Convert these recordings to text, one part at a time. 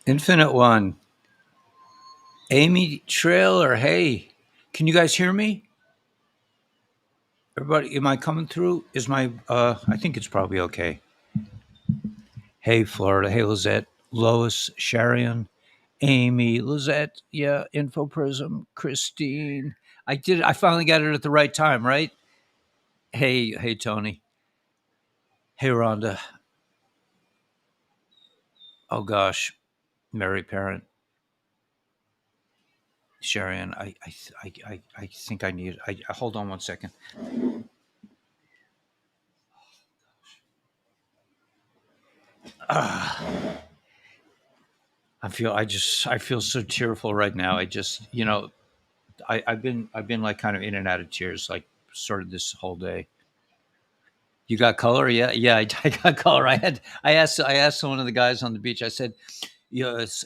Infinite One, Amy Trailer. Hey, can you guys hear me? Everybody, am I coming through? Is my, I think it's probably okay. Hey, Florida. Hey, Lizette, Lois, Sharian, Amy, Lizette. Yeah, Info Prism, Christine. I did it. I finally got it at the right time, right? Hey, Tony. Hey, Rhonda. Oh, gosh. Mary Parent, Sharian. I think I need, hold on one second. I feel so tearful right now. I've been like kind of in and out of tears like sort of this whole day. You got color? Yeah, yeah, I got color. I asked one of the guys on the beach. I said, estoy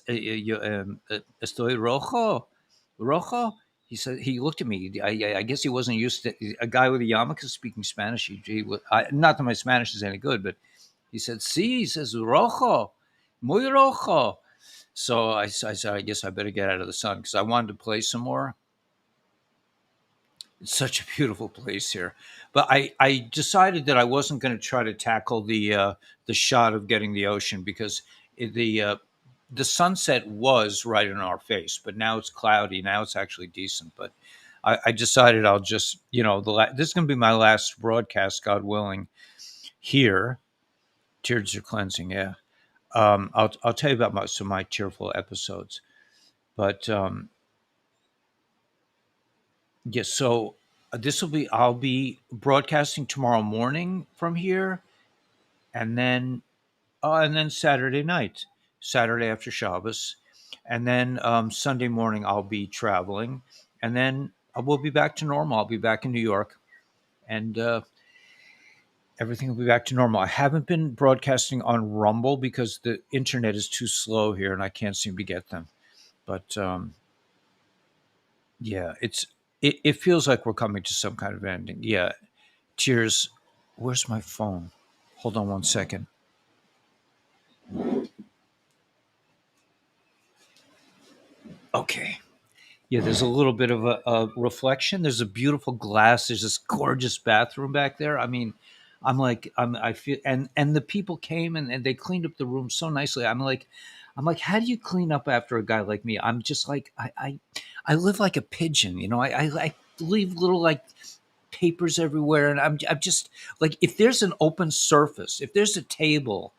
rojo. He said he looked at me. I guess he wasn't used to a guy with a yarmulke speaking Spanish. Not that my Spanish is any good, but he said, "Sí," he says rojo, muy rojo. So I said, I guess I better get out of the sun because I wanted to play some more. It's such a beautiful place here. But I decided that I wasn't going to try to tackle the shot of getting the ocean because the sunset was right in our face, but now it's cloudy. Now it's actually decent. But I decided I'll just, this is going to be my last broadcast, God willing, here. Tears are cleansing, yeah. I'll tell you about some of my cheerful episodes. But yes, so I'll be broadcasting tomorrow morning from here, and then Saturday night, Saturday after Shabbos, and then Sunday morning I'll be traveling, and then we'll be back to normal. I'll be back in New York, and everything will be back to normal. I haven't been broadcasting on Rumble because the internet is too slow here, and I can't seem to get them. But yeah, it feels like we're coming to some kind of ending. Yeah, cheers. Where's my phone? Hold on one second. Okay. Yeah, there's a little bit of a reflection. There's a beautiful glass. There's this gorgeous bathroom back there. I mean, I feel, and the people came and they cleaned up the room so nicely. I'm like, how do you clean up after a guy like me? I'm just like, I live like a pigeon, I leave little like papers everywhere, and I'm just like, if there's an open surface, if there's a table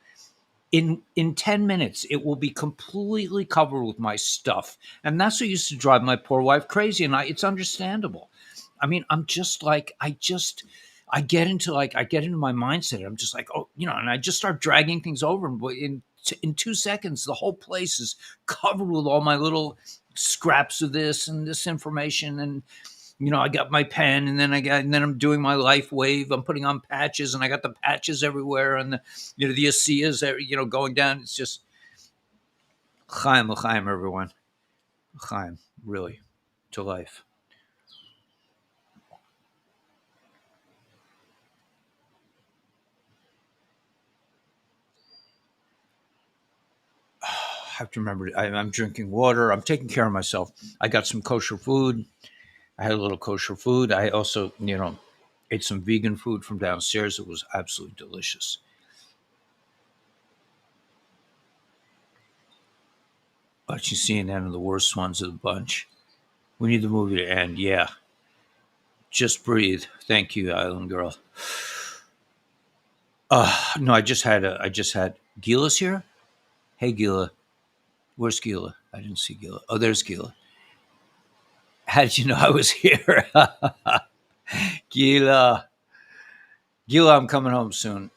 in 10 minutes it will be completely covered with my stuff, and that's what used to drive my poor wife crazy, and it's understandable. I mean, I'm just like, I get into my mindset. I'm just like, oh, and I just start dragging things over, and in 2 seconds the whole place is covered with all my little scraps of this and this information. And I got my pen, and then I'm doing my life wave. I'm putting on patches, and I got the patches everywhere, and the ASEAs, going down. It's just Chaim, everyone, Chaim, really, to life. I have to remember. I'm drinking water. I'm taking care of myself. I got some kosher food. I had a little kosher food. I also, ate some vegan food from downstairs. It was absolutely delicious. But you see, an end of the worst ones of the bunch. We need the movie to end. Yeah. Just breathe. Thank you, Island Girl. No, I just had Gila's here. Hey, Gila. Where's Gila? I didn't see Gila. Oh, there's Gila. How did you know I was here? Gila. Gila, I'm coming home soon.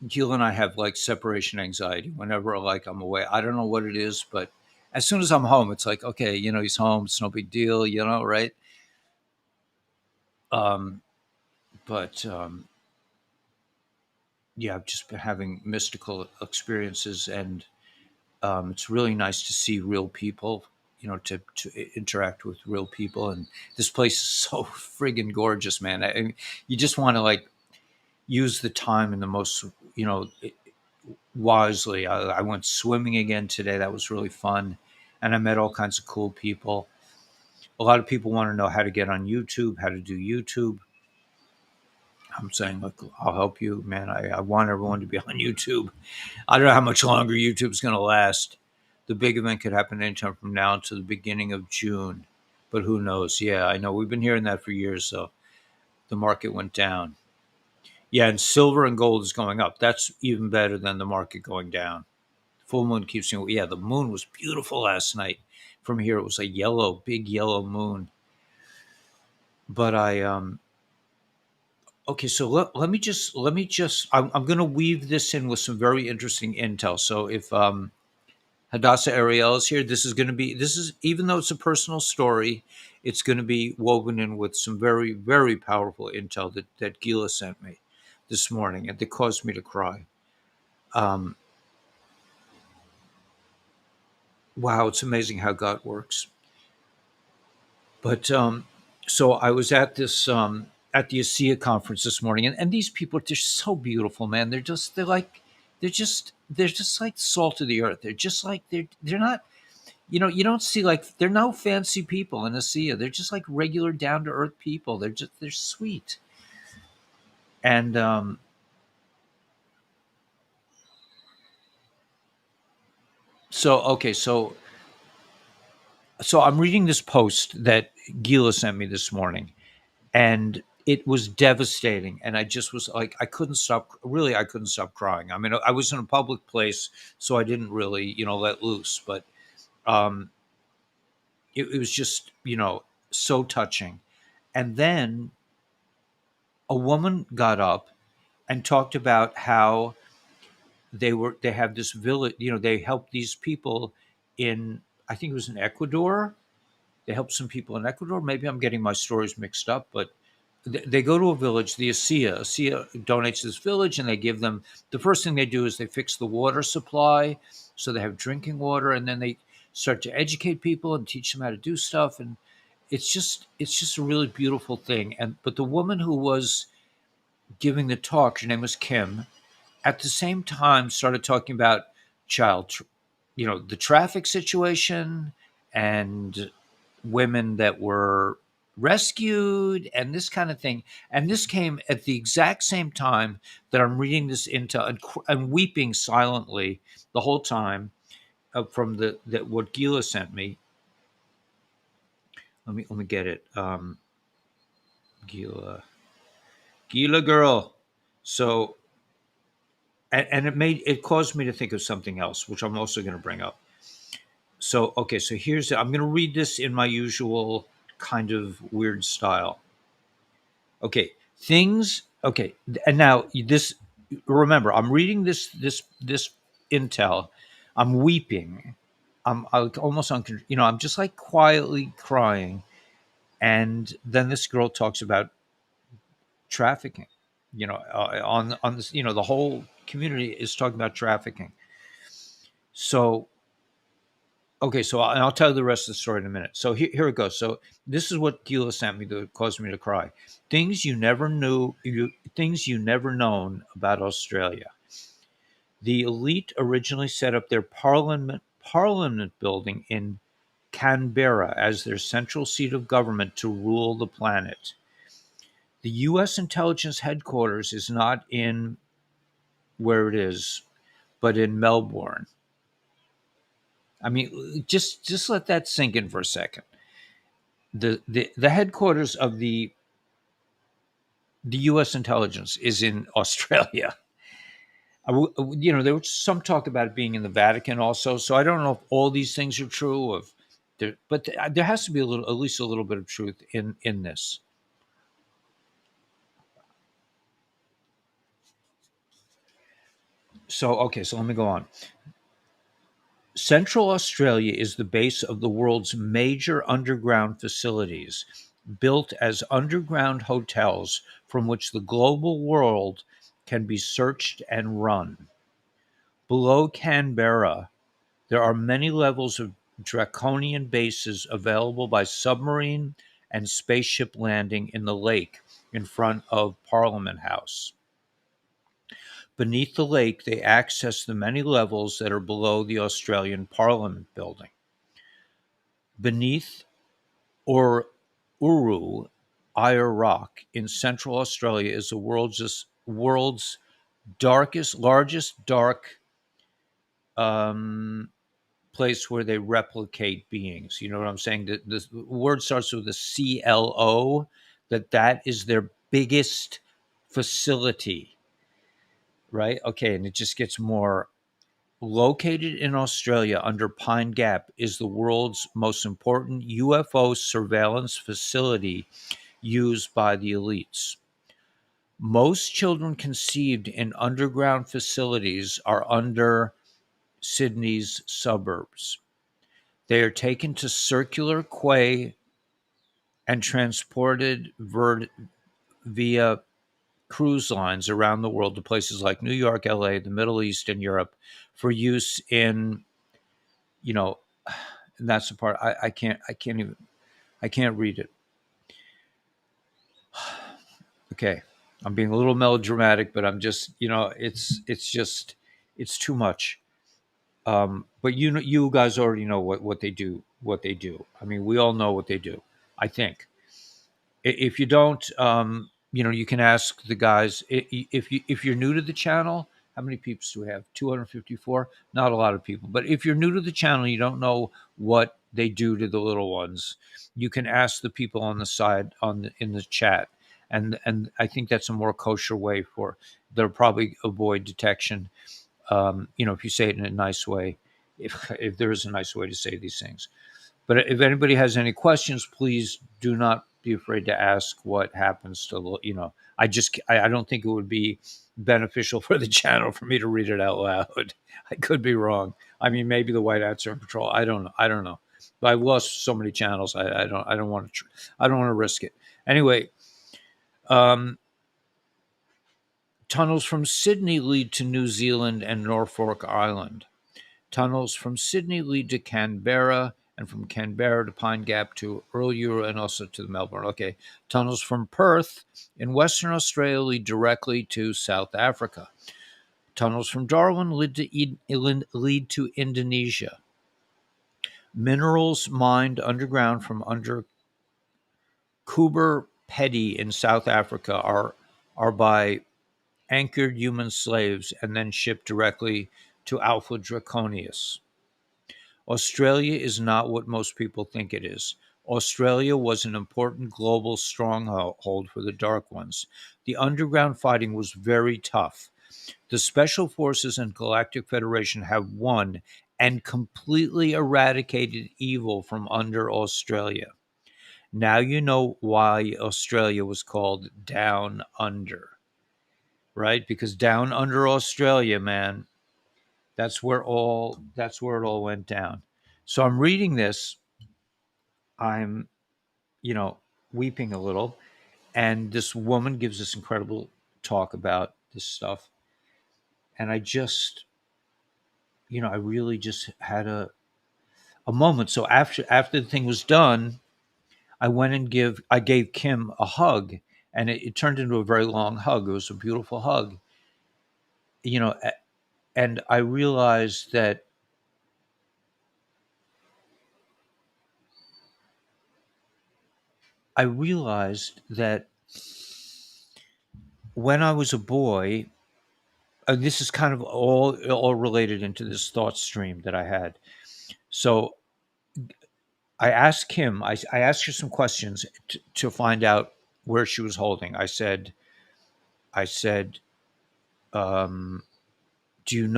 Gila and I have like separation anxiety whenever like I'm away. I don't know what it is, but as soon as I'm home, it's like, okay, he's home. It's no big deal, right? Um, but yeah, I've just been having mystical experiences, and it's really nice to see real people, to interact with real people. And this place is so friggin' gorgeous, man. You just want to like use the time in the most, wisely. I went swimming again today. That was really fun. And I met all kinds of cool people. A lot of people want to know how to get on YouTube, how to do YouTube. I'm saying, look, I'll help you, man. I want everyone to be on YouTube. I don't know how much longer YouTube's going to last. The big event could happen anytime from now until the beginning of June. But who knows? Yeah, I know. We've been hearing that for years. So the market went down. Yeah, and silver and gold is going up. That's even better than the market going down. Full moon keeps me. Yeah, the moon was beautiful last night. From here, it was a yellow, big yellow moon. But okay, so let me just I'm going to weave this in with some very interesting intel. So if Hadassah Ariel is here, this is even though it's a personal story, it's going to be woven in with some very very powerful intel that Gila sent me this morning, and that caused me to cry. Um, wow, it's amazing how God works. But so I was at the ASEA conference this morning, and these people are just so beautiful, man. They're just like salt of the earth. They're just like they're not, you don't see, like, they're no fancy people in ASEA. They're just like regular down to earth people. They're sweet. And so okay, so I'm reading this post that Gila sent me this morning, and it was devastating, and I just was like, I couldn't stop crying. I mean, I was in a public place, so I didn't really, let loose, but um it was just, so touching. And then a woman got up and talked about how they have this village, they help these people in, I think it was in Ecuador. They help some people in Ecuador. Maybe I'm getting my stories mixed up, but they go to a village. The ASEA donates this village, and they give them, the first thing they do is they fix the water supply, so they have drinking water, and then they start to educate people and teach them how to do stuff, and it's just a really beautiful thing. And but the woman who was giving the talk, her name was Kim, at the same time started talking about child, the traffic situation, and women that were rescued, and this kind of thing. And this came at the exact same time that I'm reading this into, and weeping silently the whole time, from the that what Gila sent me. Let me get it. Gila, Gila girl. So, and it caused me to think of something else, which I'm also going to bring up. So okay, so I'm going to read this in my usual kind of weird style. Okay, things. Okay, and now this. Remember, I'm reading this intel. I'm weeping. I'm almost I'm just like quietly crying, and then this girl talks about trafficking. On this, the whole community is talking about trafficking. So okay, so and I'll tell you the rest of the story in a minute. So here it goes. So this is what Gila sent me that caused me to cry. Things you never known about Australia. The elite originally set up their parliament building in Canberra as their central seat of government to rule the planet. The U.S. intelligence headquarters is not in where it is, but in Melbourne. I mean, just let that sink in for a second. The headquarters of the U.S. intelligence is in Australia. There was some talk about it being in the Vatican also. So I don't know if all these things are true, but there has to be at least a little bit of truth in this. So okay, so let me go on. Central Australia is the base of the world's major underground facilities, built as underground hotels from which the global world can be searched and run. Below Canberra, there are many levels of draconian bases available by submarine and spaceship landing in the lake in front of Parliament House. Beneath the lake, they access the many levels that are below the Australian Parliament building. Beneath or Uru, Ayr Rock in central Australia is the world's largest dark um, place where they replicate beings. You know what I'm saying? The word starts with a CLO. That is their biggest facility, right? Okay, and it just gets more. Located in Australia under Pine Gap is the world's most important UFO surveillance facility used by the elites. Most children conceived in underground facilities are under Sydney's suburbs. They are taken to circular quay and transported via cruise lines around the world to places like New York, LA, the Middle East, and Europe for use in, you know, and that's the part I can't read it. Okay. I'm being a little melodramatic, but I'm just, it's too much. But you guys already know what they do, what they do. I mean, we all know what they do, I think. If you don't, you can ask the guys. If you're new to the channel, how many peeps do we have? 254. Not a lot of people, but if you're new to the channel, you don't know what they do to the little ones. You can ask the people on the side in the chat, and I think that's a more kosher way for. They'll probably avoid detection. If you say it in a nice way, if there is a nice way to say these things. But if anybody has any questions, please do not be afraid to ask what happens to, I don't think it would be beneficial for the channel for me to read it out loud. I could be wrong. I mean, maybe the white hats are in control. I don't know. I don't know. But I've lost so many channels. I don't want to, I don't want to risk it. Anyway, um, tunnels from Sydney lead to New Zealand and Norfolk Island. Tunnels from Sydney lead to Canberra, and from Canberra to Pine Gap to Uluru and also to Melbourne. Okay. Tunnels from Perth in Western Australia lead directly to South Africa. Tunnels from Darwin lead to Indonesia. Minerals mined underground from under Coober Pedy in South Africa are by anchored human slaves and then shipped directly to Alpha Draconius. Australia is not what most people think it is. Australia was an important global stronghold for the Dark Ones. The underground fighting was very tough. The Special Forces and Galactic Federation have won and completely eradicated evil from under Australia. Now you know why Australia was called Down Under, right? Because down under Australia, man, that's where it all went down. So I'm reading this. I'm, you know, weeping a little, and this woman gives this incredible talk about this stuff, and I just, I really just had a moment. So after the thing was done, I gave Kim a hug, and it turned into a very long hug. It was a beautiful hug, and I realized that when I was a boy, this is kind of all related into this thought stream that I had. So I asked Kim, I asked her some questions to find out where she was holding. I said, um, do you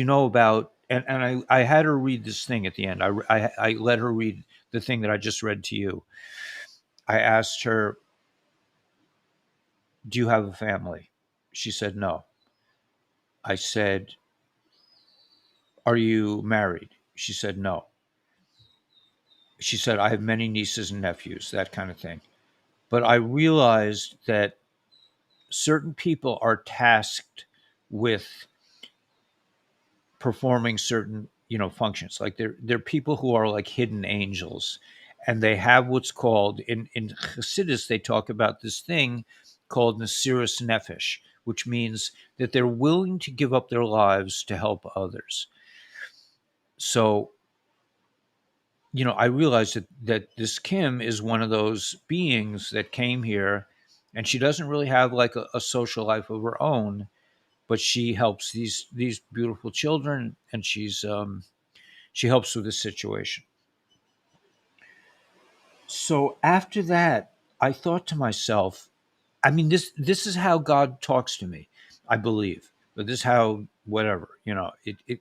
know about, and I had her read this thing at the end. I let her read the thing that I just read to you. I asked her, do you have a family? She said, no. I said, are you married? She said, no. She said, I have many nieces and nephews, that kind of thing. But I realized that certain people are tasked with performing certain, functions. Like they're people who are like hidden angels, and they have what's called in Chassidus, they talk about this thing called Nasiris Nefesh, which means that they're willing to give up their lives to help others. So, I realized that this Kim is one of those beings that came here, and she doesn't really have like a social life of her own, but she helps these beautiful children, and she helps with this situation. So after that, I thought to myself, I mean, this is how God talks to me, I believe, but this is how whatever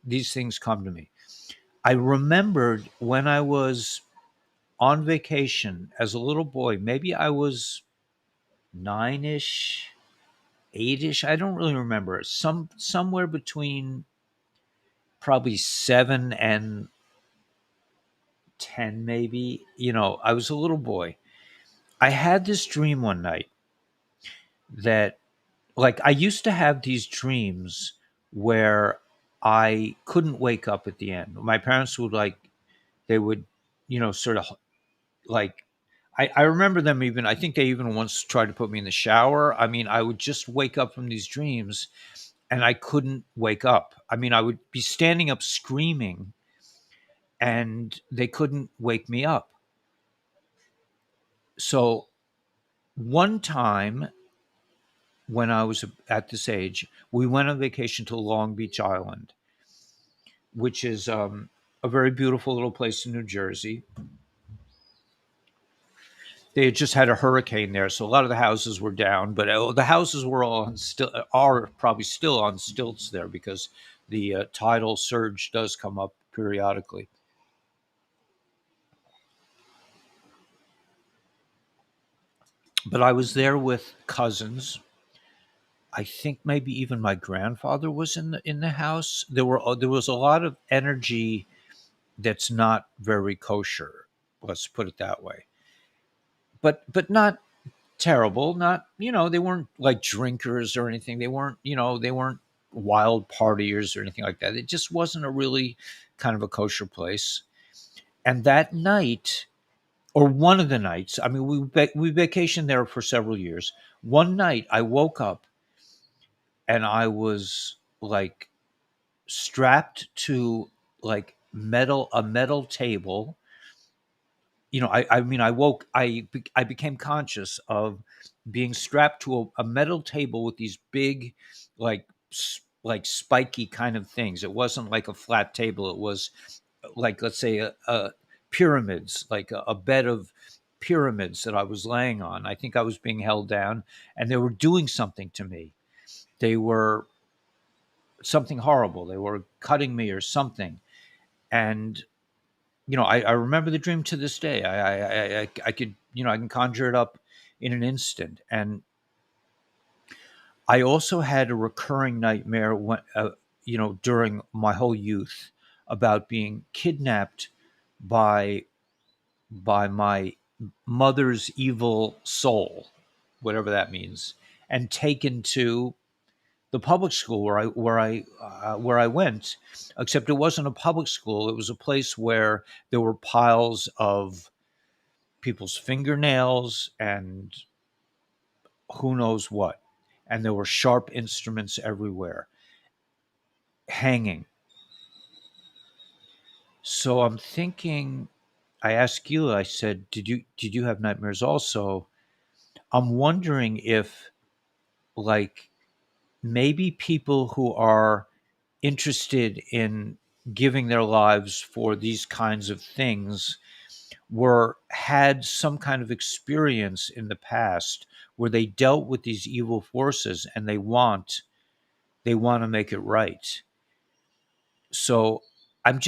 these things come to me. I remembered when I was on vacation as a little boy. Maybe I was nine-ish, eight-ish. I don't really remember. Somewhere between probably 7 and 10, maybe. I was a little boy. I had this dream one night that, like, I used to have these dreams where I couldn't wake up at the end. My parents would they would, sort of like, I remember them even, I think they even once tried to put me in the shower. I mean, I would just wake up from these dreams and I couldn't wake up. I mean, I would be standing up screaming and they couldn't wake me up. So one time when I was at this age, we went on vacation to Long Beach Island, which is a very beautiful little place in New Jersey. They had just had a hurricane there, so a lot of the houses were down, but the houses were all still are probably still on stilts there because the tidal surge does come up periodically. But I was there with cousins. I think maybe even my grandfather was in the house. There was a lot of energy that's not very kosher. Let's put it that way. But not terrible. Not, they weren't like drinkers or anything. They weren't wild partiers or anything like that. It just wasn't a really kind of a kosher place. And that night, or one of the nights, I mean, we vacationed there for several years. One night, I woke up and I was like strapped to like a metal table. I mean, I became conscious of being strapped to a metal table with these big, like spiky kind of things. It wasn't like a flat table. It was like, let's say, a pyramids, like a bed of pyramids that I was laying on. I think I was being held down, and they were doing something to me. They were something horrible. They were cutting me or something, and I remember the dream to this day. I could, I can conjure it up in an instant. And I also had a recurring nightmare during my whole youth about being kidnapped by my mother's evil soul, whatever that means, and taken to the public school where I went. Except it wasn't a public school. It was a place where there were piles of people's fingernails and who knows what. And there were sharp instruments everywhere hanging. So I'm thinking, I asked you, I said, did you have nightmares also? I'm wondering if, like, maybe people who are interested in giving their lives for these kinds of things had some kind of experience in the past where they dealt with these evil forces and they want to make it right. So I'm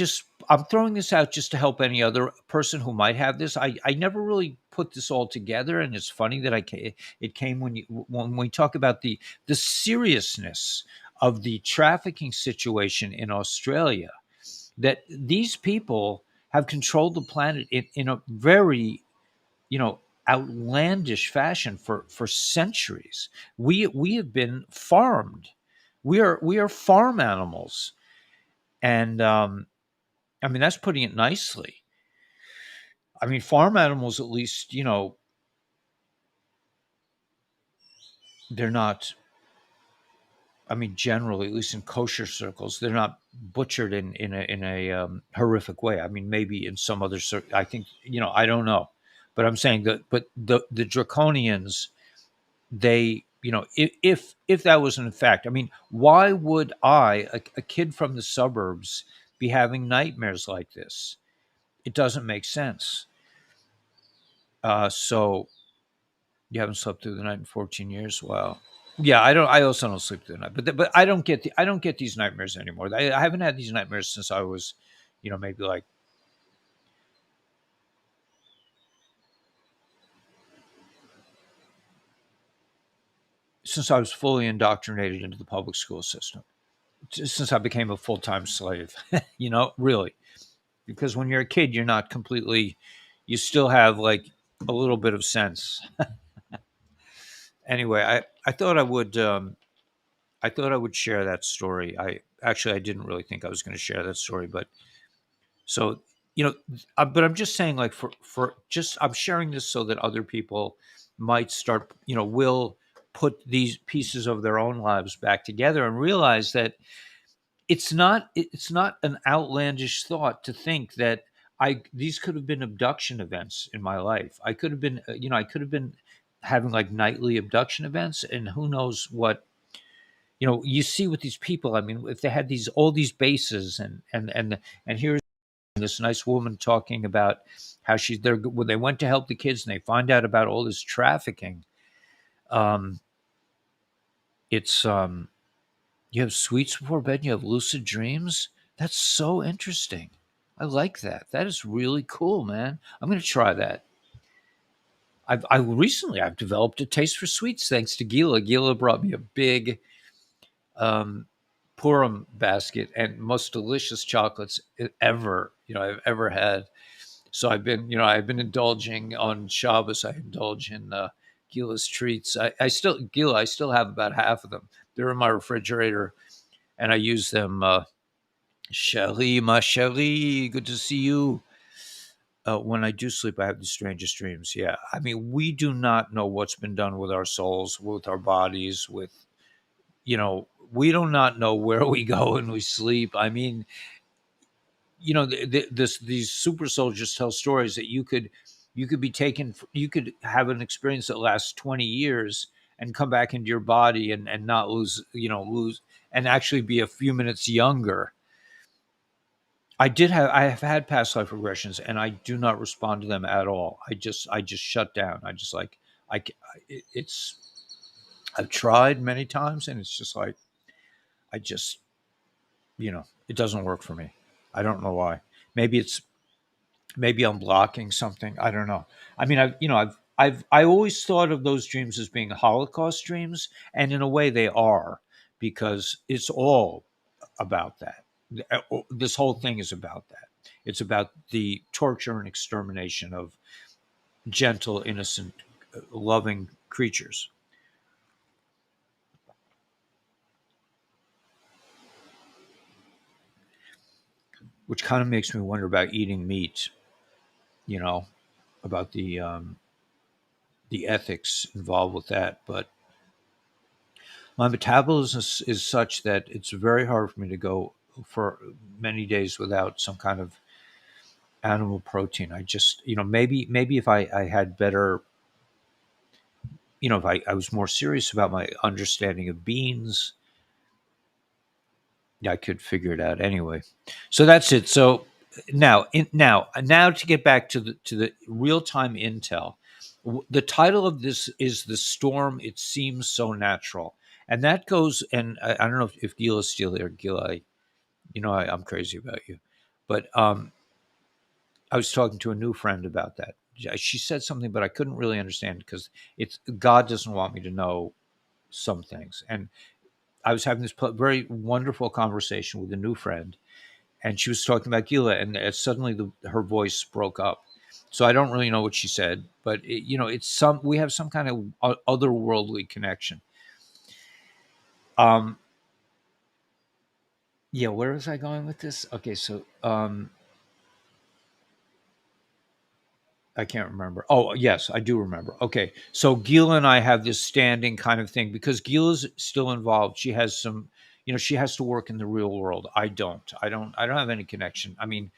throwing this out just to help any other person who might have this. I never really put this all together, and it's funny that it came when we talk about the seriousness of the trafficking situation in Australia, that these people have controlled the planet in a very, outlandish fashion for centuries. We have been farmed. We are farm animals, and I mean, that's putting it nicely. I mean, farm animals, at least, they're not. I mean, generally, at least in kosher circles, they're not butchered in a horrific way. I mean, maybe in some other, I think, I don't know, but I'm saying that, but the draconians, they, if that was in fact, I mean, why would a kid from the suburbs, be having nightmares like this? It doesn't make sense. So you haven't slept through the night in 14 years. Wow. Yeah, I don't. I also don't sleep through the night, but I don't get these nightmares anymore. I haven't had these nightmares since I was, maybe like since I was fully indoctrinated into the public school system. Since I became a full time slave, really, because when you're a kid, you're not completely. You still have like a little bit of sense. Anyway, I thought I would. I thought I would share that story. I didn't really think I was going to share that story, but so but I'm just saying, like for just I'm sharing this so that other people might start, will put these pieces of their own lives back together and realize that it's not an outlandish thought to think that I these could have been abduction events in my life. I could have been, I could have been having like nightly abduction events, and who knows what. You see with these people. I mean, if they had these all these bases, and here's this nice woman talking about how she's there when they went to help the kids and they find out about all this trafficking. Um, it's You have sweets before bed and you have lucid dreams. That's so interesting. I like that. That is really cool, man. I'm going to try that. I've developed a taste for sweets thanks to Gila. Gila brought me a big um, Purim basket and most delicious chocolates ever I've ever had. So I've been indulging on Shabbos. I indulge in Gila's treats. I still have about half of them. They're in my refrigerator, and I use them. Cherie, ma chérie, good to see you. When I do sleep, I have the strangest dreams. Yeah, I mean, we do not know what's been done with our souls, with our bodies, we do not know where we go when we sleep. I mean, these super soldiers tell stories that you could be taken, you could have an experience that lasts 20 years and come back into your body and not lose and actually be a few minutes younger. I have had past life regressions, and I do not respond to them at all. I just shut down. I just like it's I've tried many times, and it's just like I just it doesn't work for me. I don't know why. Maybe it's maybe I'm blocking something. I don't know. I mean, I always thought of those dreams as being Holocaust dreams, and in a way they are, because it's all about that. This whole thing is about that. It's about the torture and extermination of gentle, innocent, loving creatures, which kind of makes me wonder about eating meat. You know, about the ethics involved with that. But my metabolism is such that it's very hard for me to go for many days without some kind of animal protein. I just, maybe if I had better, if I was more serious about my understanding of beans, I could figure it out anyway. So that's it. So now to get back to the real time intel. The title of this is "The Storm." It seems so natural, and that goes. And I don't know if Gila's still here. Gila, I'm crazy about you, but I was talking to a new friend about that. She said something, but I couldn't really understand because it's God doesn't want me to know some things, and I was having this very wonderful conversation with a new friend, and she was talking about Gila, and suddenly her voice broke up. So I don't really know what she said, but it's we have some kind of otherworldly connection. Um, yeah, where was I going with this? Okay, so I can't remember. Oh, yes, I do remember. Okay. So Gila and I have this standing kind of thing because Gila's still involved. She has some, she has to work in the real world. I don't. I don't have any connection. I mean,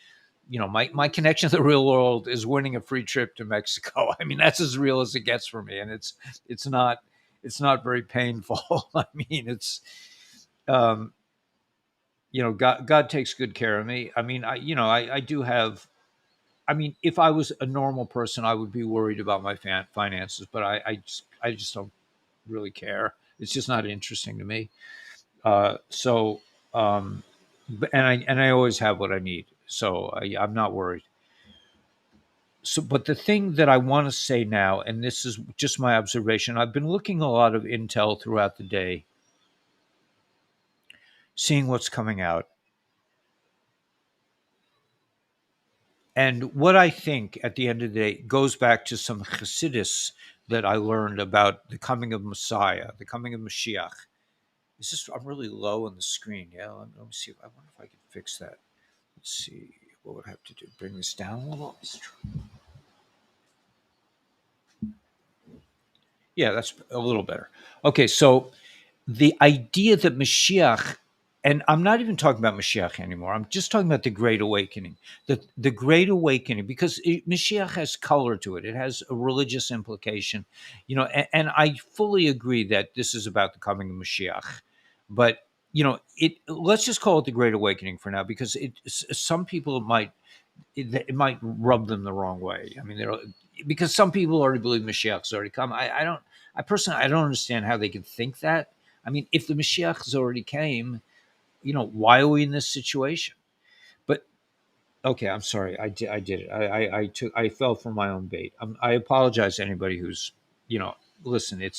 my connection to the real world is winning a free trip to Mexico. I mean, that's as real as it gets for me. And it's not it's not very painful. I mean, um, God takes good care of me. I mean, I do have. I mean, if I was a normal person, I would be worried about my finances, but I just don't really care. It's just not interesting to me. So, and I always have what I need, so I'm not worried. So, but the thing that I want to say now, and this is just my observation, I've been looking a lot of intel throughout the day, seeing what's coming out. And what I think at the end of the day goes back to some Hasidus that I learned about the coming of Messiah, the coming of Mashiach. I'm really low on the screen. Yeah, let me see. I wonder if I can fix that. Let's see. What would I have to do? Bring this down a little? Yeah, that's a little better. Okay, so the idea that Mashiach, and I'm not even talking about Mashiach anymore. I'm just talking about the Great Awakening. The Great Awakening, because Mashiach has color to it. It has a religious implication, and I fully agree that this is about the coming of Mashiach. But let's just call it the Great Awakening for now, because some people it might rub them the wrong way. I mean, because some people already believe Mashiach's already come. I personally, I don't understand how they can think that. I mean, if the Mashiach has already came, why are we in this situation? But okay, I'm sorry, I did it. I fell for my own bait. I apologize to anybody who's, listen.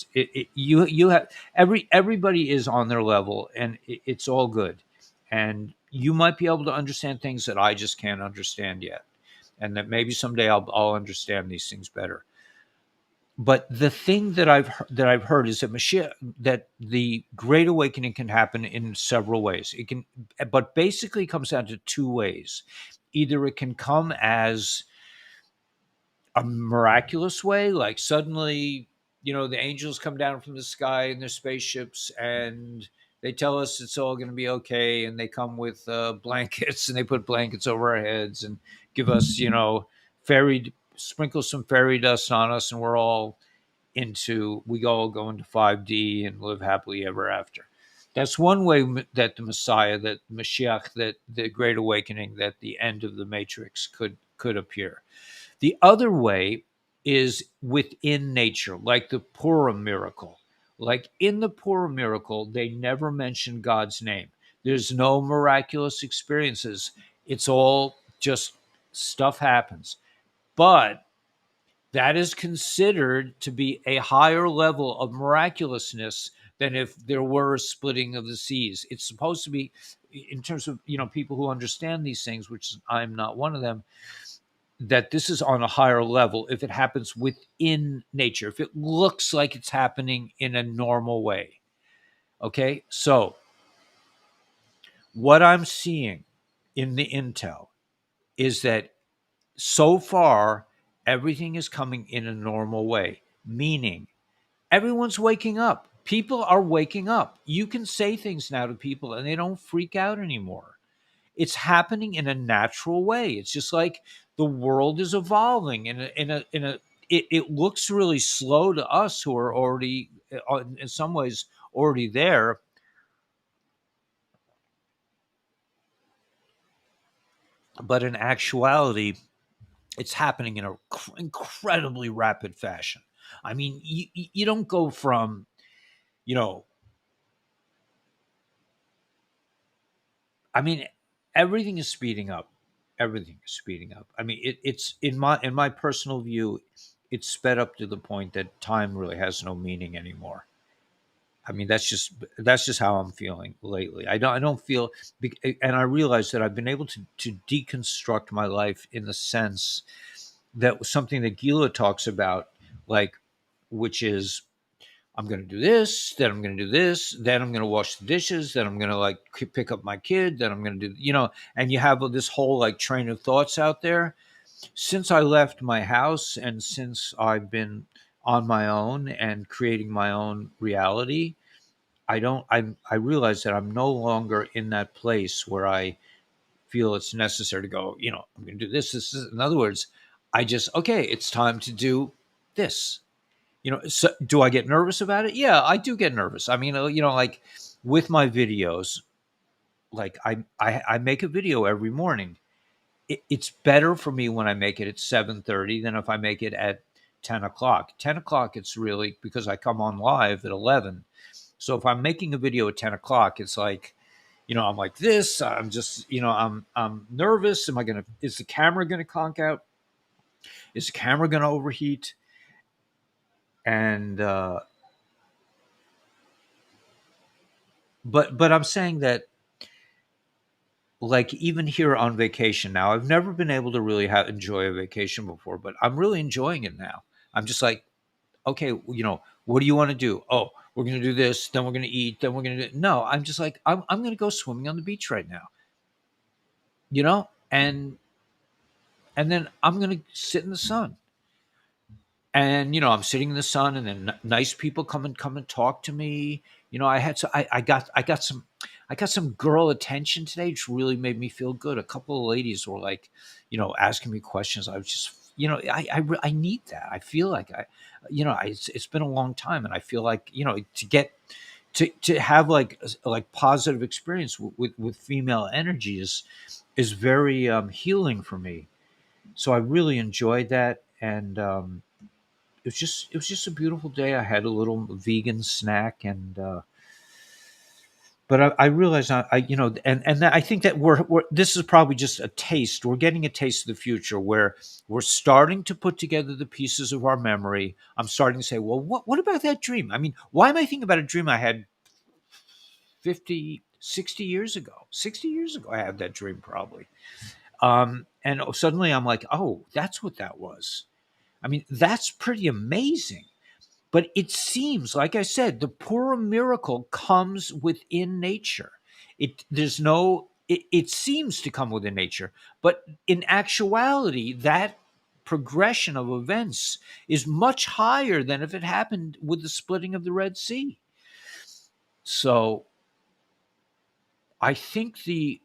You have everybody is on their level, and it's all good, and you might be able to understand things that I just can't understand yet, and that maybe someday I'll understand these things better. But the thing that I've heard is that Mashiach, that the Great Awakening can happen in several ways. It can, but basically, it comes down to two ways. Either it can come as a miraculous way, like suddenly, the angels come down from the sky in their spaceships and they tell us it's all going to be okay, and they come with blankets and they put blankets over our heads and give us, fairy sprinkle some fairy dust on us, and we all go into 5D and live happily ever after. That's one way that the Messiah, that Mashiach, that the Great Awakening, that the end of the Matrix could appear. The other way is within nature, like the Purim miracle. Like in the Purim miracle, they never mention God's name. There's no miraculous experiences. It's all just stuff happens. But that is considered to be a higher level of miraculousness than if there were a splitting of the seas. It's supposed to be, in terms of people who understand these things, which I'm not one of them, that this is on a higher level if it happens within nature, if it looks like it's happening in a normal way. Okay, so what I'm seeing in the intel is that so far everything is coming in a normal way, meaning everyone's waking up. People are waking up. You can say things now to people and they don't freak out anymore. It's happening in a natural way. It's just like the world is evolving in a it looks really slow to us who are already in some ways already there, but in actuality it's happening in a incredibly rapid fashion. I mean, you don't go from, you know, I mean, everything is speeding up. Everything is speeding up. I mean, it's in my personal view, it's sped up to the point that time really has no meaning anymore. I mean, that's just how I'm feeling lately. I don't feel, and I realize that I've been able to deconstruct my life in the sense that something that Gila talks about, like, which is I'm going to do this, then I'm going to do this, then I'm going to wash the dishes, then I'm going to like pick up my kid, then I'm going to do, and you have this whole like train of thoughts out there. since I left my house and since I've been on my own and creating my own reality, I realize that I'm no longer in that place where I feel it's necessary to go, I'm going to do this. In other words, I just, okay, it's time to do this. So do I get nervous about it? Yeah, I do get nervous. I mean, like with my videos, like I make a video every morning. It's better for me when I make it at 7:30 than if I make it at 10 o'clock. 10 o'clock, it's really because I come on live at 11. So if I'm making a video at 10 o'clock, it's like, I'm like this. I'm just, I'm nervous. Is the camera gonna conk out? Is the camera gonna overheat? And but I'm saying that, like, even here on vacation now, I've never been able to really enjoy a vacation before, but I'm really enjoying it now. I'm just like, okay, what do you want to do? Oh, we're going to do this, then we're going to eat, then we're going to do. No, I'm just like, I'm going to go swimming on the beach right now, and then I'm going to sit in the sun. And I'm sitting in the sun, and then nice people come and talk to me. I got some girl attention today, which really made me feel good. A couple of ladies were like, asking me questions. I was just, I need that. I feel like it's been a long time, and I feel like, to get to have like positive experience with female energy is very healing for me. So I really enjoyed that, and it was just a beautiful day. I had a little vegan snack, and but I realized and that I think that we're this is probably just a taste. We're getting a taste of the future where we're starting to put together the pieces of our memory. I'm starting to say, well, what about that dream? I mean, why am I thinking about a dream I had 50, 60 years ago? 60 years ago, I had that dream probably. And suddenly I'm like, oh, that's what that was. I mean, that's pretty amazing. But it seems, like I said, the Purim miracle comes within nature. It seems to come within nature, but in actuality, that progression of events is much higher than if it happened with the splitting of the Red Sea. So I think the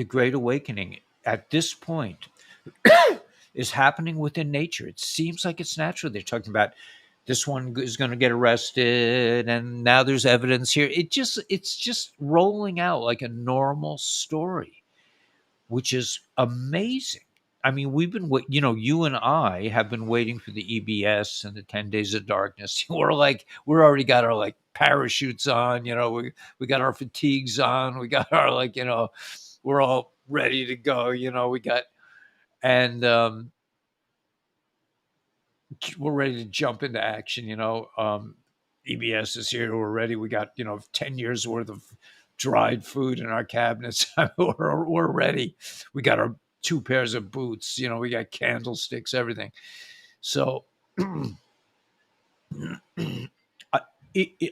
Great Awakening at this point is happening within nature. It seems like it's natural. They're talking about this one is going to get arrested, and now there's evidence here. It's just rolling out like a normal story, which is amazing. I mean, you and I have been waiting for the EBS and the 10 Days of Darkness. We're already got our like parachutes on. We got our fatigues on. We got our we're all ready to go. We got and we're ready to jump into action. EBS is here. We're ready. We got 10 years worth of dried food in our cabinets. we're ready. We got our two pairs of boots. We got candlesticks, everything. So I,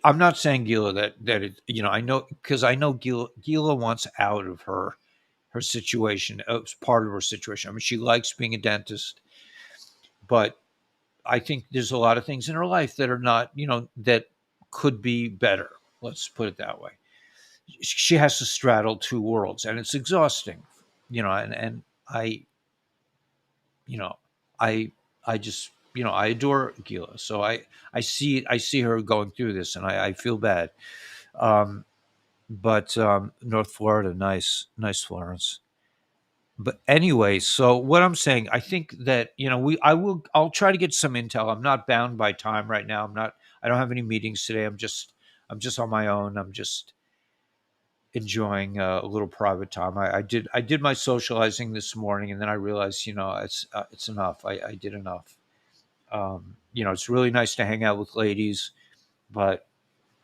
I'm not saying Gila that it, I know, because I know Gila wants out of her situation. It's part of her situation. I mean, she likes being a dentist, but I think there's a lot of things in her life that are not, that could be better. Let's put it that way. She has to straddle two worlds, and it's exhausting, and I, you know, I, I just, I adore Gila. So I see her going through this, and I feel bad. Um, but North Florida, nice Florence. But anyway, so what I'm saying, I think that I'll try to get some intel. I'm not bound by time right now. I don't have any meetings today. I'm just on my own. I'm just enjoying a little private time. I did my socializing this morning, and then I realized it's enough. I did enough. It's really nice to hang out with ladies, but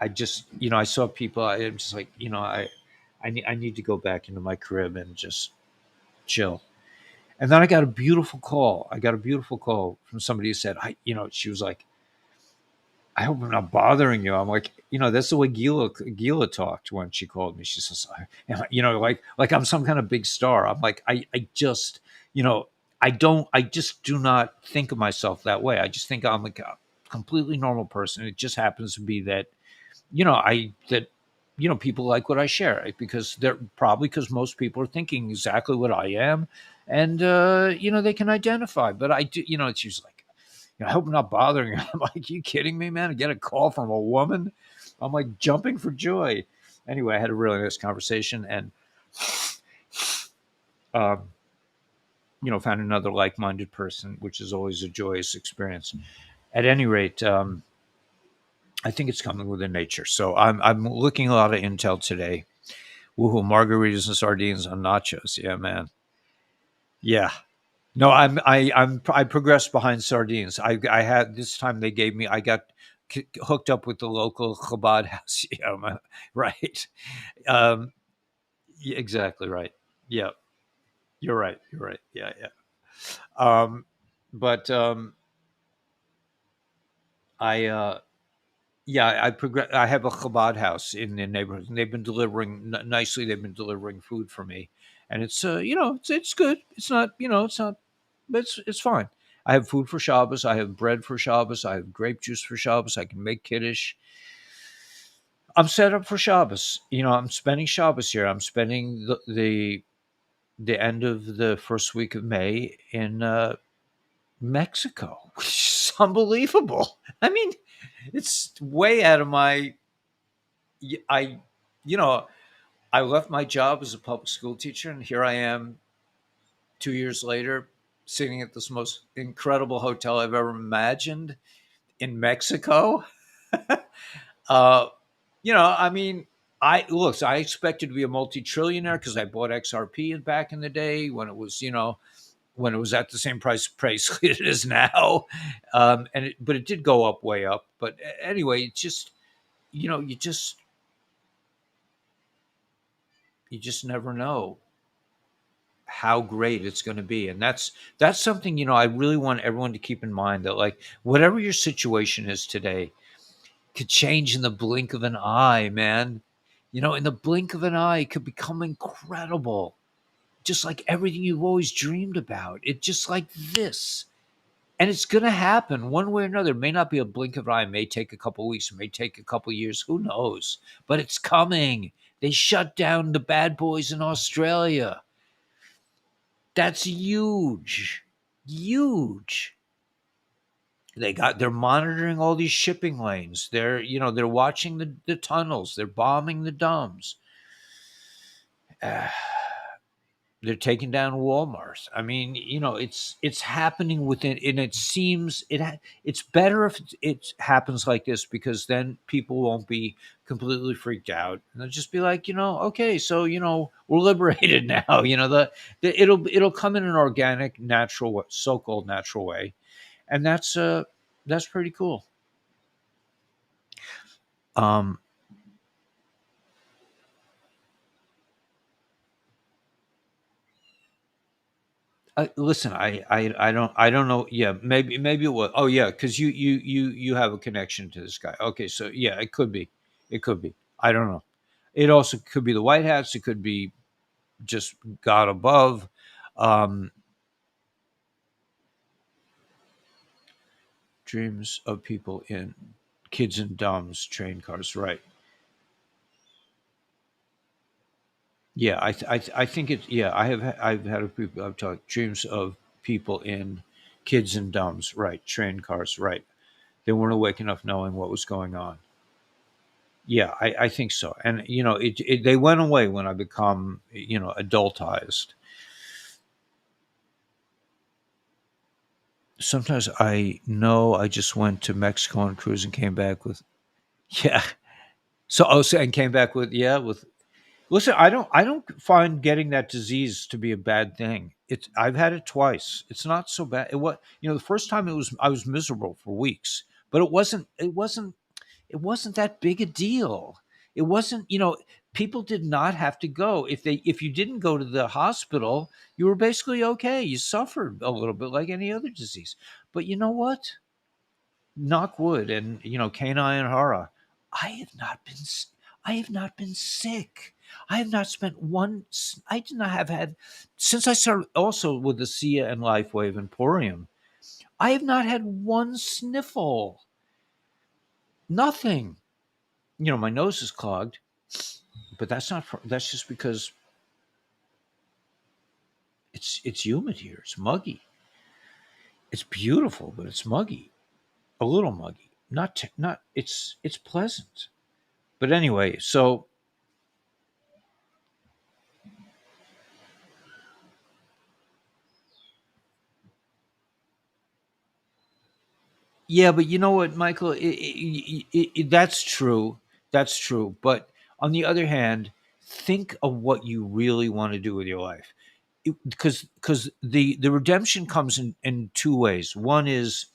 I just I saw people. I'm just like I need to go back into my crib and just chill. And then I got a beautiful call. I got a beautiful call from somebody who said, she was like, I hope I'm not bothering you. I'm like, that's the way Gila talked when she called me. She says, like I'm some kind of big star. I'm like, I just, I just do not think of myself that way. I just think I'm a completely normal person. It just happens to be that, people like what I share, right? Because they're probably, because most people are thinking exactly what I am, and they can identify. But I do, it's usually like, I hope I'm not bothering you. I'm like, you kidding me, man? I get a call from a woman. I'm like jumping for joy. Anyway, I had a really nice conversation, and um, found another like-minded person, which is always a joyous experience. At any rate, I think it's coming within nature. So I'm looking a lot of intel today. Woohoo! Margaritas and sardines on nachos. Yeah, man. Yeah. No, I progressed behind sardines. I had this time they gave me. I got hooked up with the local Chabad house. Yeah, man. Right. Um, yeah, exactly right. Yeah, you're right. You're right. Yeah, yeah. But I yeah, I progress. I have a Chabad house in the neighborhood, and they've been delivering nicely. They've been delivering food for me, and it's it's good. It's not it's not, but it's fine. I have food for Shabbos. I have bread for Shabbos. I have grape juice for Shabbos. I can make kiddush. I'm set up for Shabbos. I'm spending Shabbos here. I'm spending the end of the first week of May in Mexico, which is unbelievable. I mean, it's way out of my. I, you know, I left my job as a public school teacher, and here I am 2 years later, sitting at this most incredible hotel I've ever imagined in Mexico. uh, I mean, I expected to be a multi-trillionaire because I bought XRP back in the day when it was, when it was at the same price it is now. But it did go up way up. But anyway, it's just, you know, you just never know how great it's going to be. And that's something, I really want everyone to keep in mind, that like whatever your situation is today could change in the blink of an eye, man. In the blink of an eye, it could become incredible, just like everything you've always dreamed about. It just like this. And it's going to happen one way or another. It may not be a blink of an eye. It may take a couple of weeks. It may take a couple of years. Who knows? But it's coming. They shut down the bad boys in Australia. That's huge. Huge. They're monitoring all these shipping lanes. They're watching the tunnels. They're bombing the dumbs. Uh, they're taking down Walmart. I mean, it's happening within, and it seems it's better if it happens like this, because then people won't be completely freaked out, and they'll just be like, okay, so we're liberated now. It'll come in an organic, natural, so-called natural way, and that's pretty cool. Um, Listen, I don't know. Yeah, maybe it was. Oh yeah, because you have a connection to this guy. Okay, so yeah, it could be. I don't know. It also could be the White Hats. It could be just God above. Um, Dreams of people in kids and dumbs, train cars. Right. Yeah, I think it. Yeah, I've had a people I've talked dreams of people in kids and dumbs. Right, train cars. Right. They weren't awake enough knowing what was going on. Yeah, I think so. And they went away when I become adultized. Sometimes I know I just went to Mexico on a cruise and came back with yeah. And came back with with. Listen, I don't find getting that disease to be a bad thing. I've had it twice. It's not so bad. The first time I was miserable for weeks, but it wasn't that big a deal. It wasn't, people did not have to go. If you didn't go to the hospital, you were basically okay. You suffered a little bit like any other disease. But you know what? Knock wood and canine horror. I have not been I have not been sick. I have not spent one. I did not have had since I started also with the Sia and Lifewave Emporium. I have not had one sniffle. Nothing. My nose is clogged, but that's not. That's just because it's humid here. It's muggy. It's beautiful, but it's muggy. A little muggy. Not. It's pleasant. But anyway, so yeah, but you know what, Michael? That's true. That's true. But on the other hand, think of what you really want to do with your life. Because the redemption comes in two ways. One is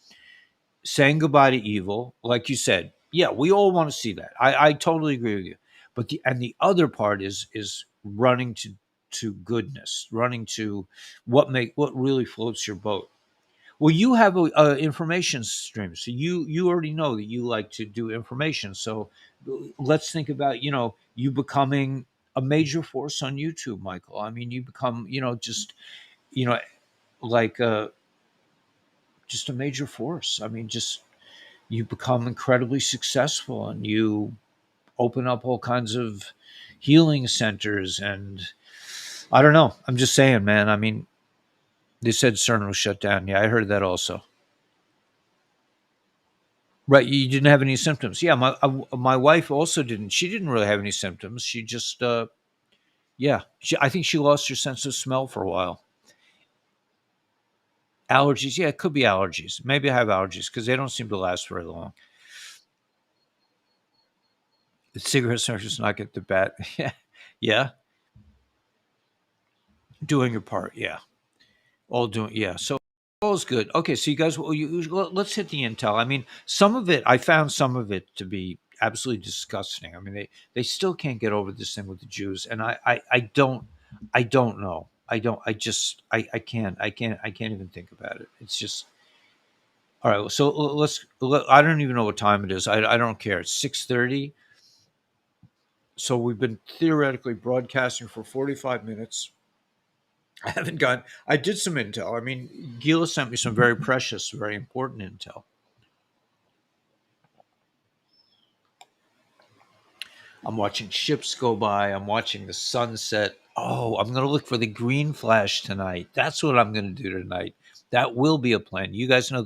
saying goodbye to evil, like you said. Yeah, we all want to see that. I totally agree with you. But the other part is running to goodness, running to what really floats your boat. Well, you have a information stream, so you already know that you like to do information. So let's think about you becoming a major force on YouTube, Michael. I mean, you become just you know like just a major force. I mean, just you become incredibly successful, and you open up all kinds of healing centers. And I don't know. I'm just saying, man. I mean, they said CERN was shut down. Yeah, I heard that also. Right, you didn't have any symptoms. Yeah, my wife also didn't. She didn't really have any symptoms. She just yeah, I think she lost her sense of smell for a while. Allergies, yeah, it could be allergies. Maybe I have allergies because they don't seem to last very long. The cigarette smokers not get the bat. Yeah, yeah, doing your part. Yeah, all doing. Yeah, so all's good. Okay, so you guys, let's hit the intel. I mean, some of it, I found some of it to be absolutely disgusting. I mean, they still can't get over this thing with the Jews, and I don't know. I can't even think about it. It's just all right. So I don't even know what time it is. I don't care. It's 6:30. So we've been theoretically broadcasting for 45 minutes. I haven't got. I did some intel. I mean, Gila sent me some very precious, very important intel. I'm watching ships go by. I'm watching the sunset. Oh, I'm going to look for the green flash tonight. That's what I'm going to do tonight. That will be a plan. You guys know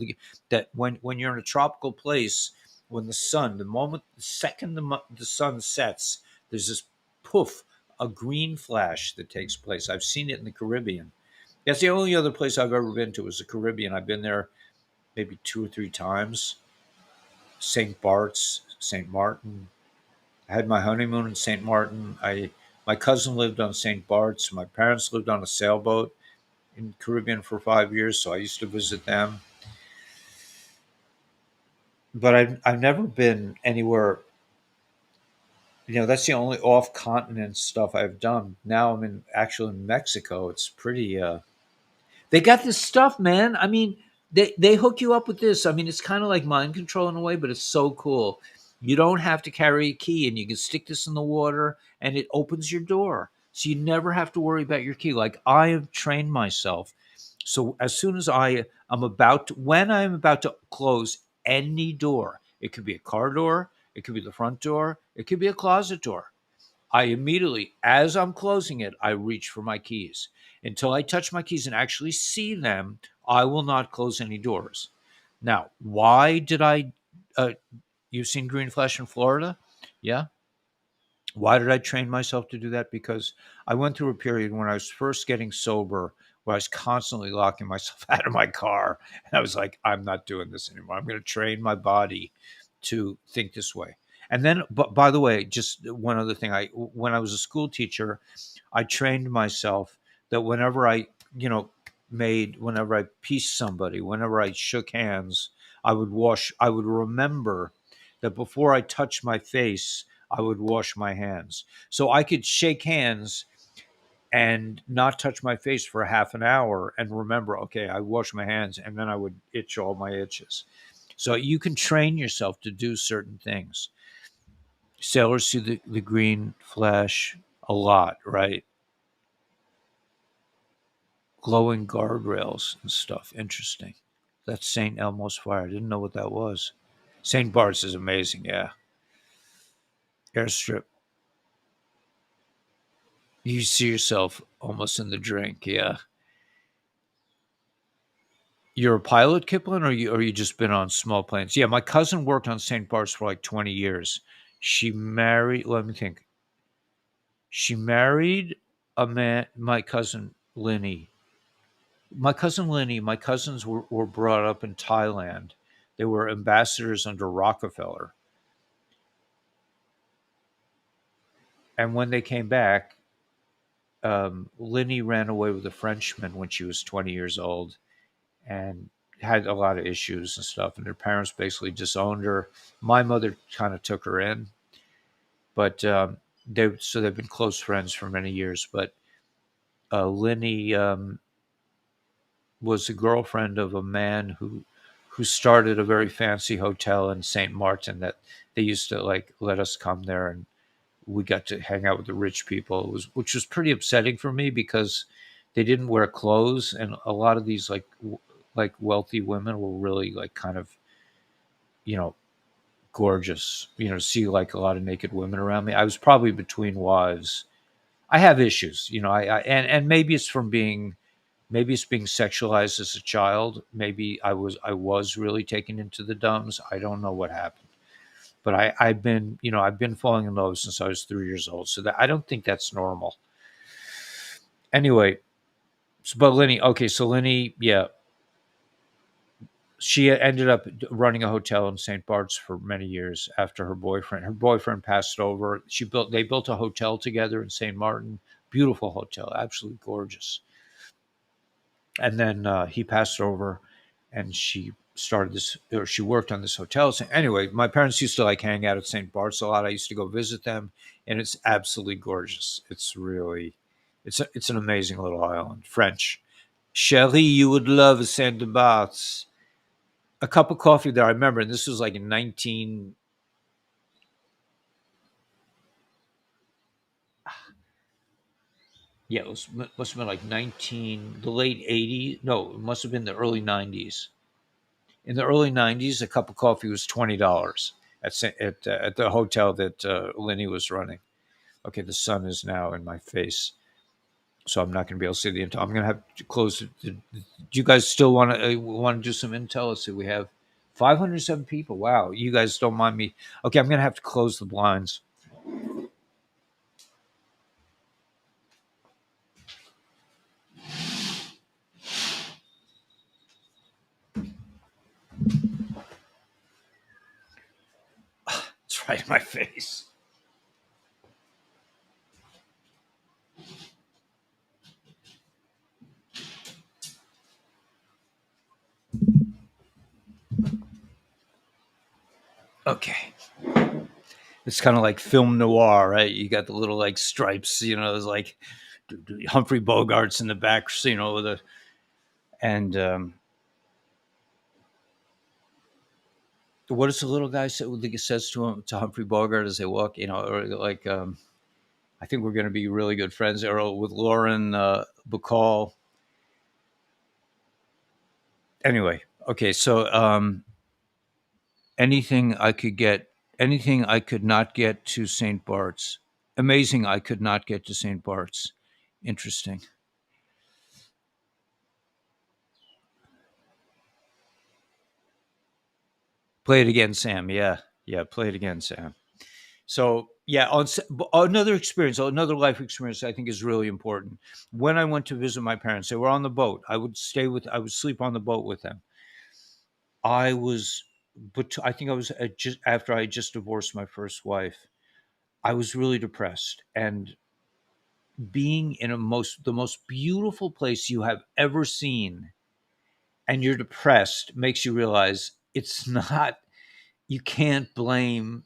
that when you're in a tropical place, when the moment, the second the sun sets, there's this poof, a green flash that takes place. I've seen it in the Caribbean. That's the only other place I've ever been to is the Caribbean. I've been there maybe two or three times. St. Bart's, St. Martin, I had my honeymoon in St. Martin. My cousin lived on St. Bart's. My parents lived on a sailboat in Caribbean for 5 years, so I used to visit them. But I've never been anywhere. That's the only off continent stuff I've done. Now I'm actually in Mexico. It's pretty. They got this stuff, man. I mean, they hook you up with this. I mean, it's kind of like mind control in a way, but it's so cool. You don't have to carry a key, and you can stick this in the water, and it opens your door. So you never have to worry about your key. Like I have trained myself. So as soon as when I'm about to close any door, it could be a car door, it could be the front door, it could be a closet door. I immediately, as I'm closing it, I reach for my keys. Until I touch my keys and actually see them, I will not close any doors. Now, why did I? You've seen Green Flash in Florida? Yeah. Why did I train myself to do that? Because I went through a period when I was first getting sober where I was constantly locking myself out of my car. And I was like, I'm not doing this anymore. I'm going to train my body to think this way. And then, but by the way, just one other thing, when I was a school teacher, I trained myself that whenever whenever I pieced somebody, whenever I shook hands, I would remember that before I touched my face, I would wash my hands. So I could shake hands and not touch my face for half an hour and remember, okay, I wash my hands, and then I would itch all my itches. So you can train yourself to do certain things. Sailors see the green flash a lot, right? Glowing guardrails and stuff. Interesting. That's St. Elmo's Fire. I didn't know what that was. St. Bart's is amazing. Yeah. Airstrip. You see yourself almost in the drink. Yeah. You're a pilot, Kipling, or you just been on small planes? Yeah, my cousin worked on St. Bart's for like 20 years. She married, let me think. She married a man, my cousins were brought up in Thailand. They were ambassadors under Rockefeller. And when they came back, Linny ran away with a Frenchman when she was 20 years old and had a lot of issues and stuff. And her parents basically disowned her. My mother kind of took her in, but they've been close friends for many years. But Linny was the girlfriend of a man who started a very fancy hotel in St. Martin that they used to like let us come there, and we got to hang out with the rich people. Which was pretty upsetting for me because they didn't wear clothes, and a lot of these like wealthy women were really like kind of, you know, gorgeous. See like a lot of naked women around me. I was probably between wives. I have issues, and maybe it's being sexualized as a child. Maybe I was really taken into the dumbs. I don't know what happened, but I've been falling in love since I was 3 years old. So that I don't think that's normal. Anyway, but Lenny, okay, so Lenny, yeah, she ended up running a hotel in St. Bart's for many years after her boyfriend passed over. They built a hotel together in St. Martin, beautiful hotel, absolutely gorgeous. And then he passed over, and she worked on this hotel. So anyway, my parents used to like hang out at St. Bart's a lot. I used to go visit them, and it's absolutely gorgeous. It's an amazing little island. French. Cherie, you would love St. Bart's. A cup of coffee there. I remember, and this was like in 19. Yeah, must have been like 19, the late 80s. No, it must have been the early 90s. In the early 90s, a cup of coffee was $20 at the hotel that Lenny was running. Okay, the sun is now in my face, so I'm not going to be able to see the intel. I'm going to have to close it. Do you guys still want to do some intel? Let's see. We have 507 people. Wow, you guys don't mind me? Okay, I'm going to have to close the blinds. It's right in my face. Okay. It's kind of like film noir, right? You got the little like stripes, it's like Humphrey Bogart's in the back, with a and what does the little guy say? What he says to Humphrey Bogart as they walk, or like I think we're going to be really good friends, Errol, with Lauren Bacall. Anyway, okay, so anything I could get, anything I could not get to St. Bart's. Amazing, I could not get to St. Bart's. Interesting. Play it again, Sam. Yeah, yeah, play it again, Sam. So yeah, another experience, another life experience, I think is really important. When I went to visit my parents, they were on the boat. I would sleep on the boat with them. I was, but I think I was just after I had just divorced my first wife. I was really depressed, and being in the most beautiful place you have ever seen, and you're depressed, makes you realize it's not. You can't blame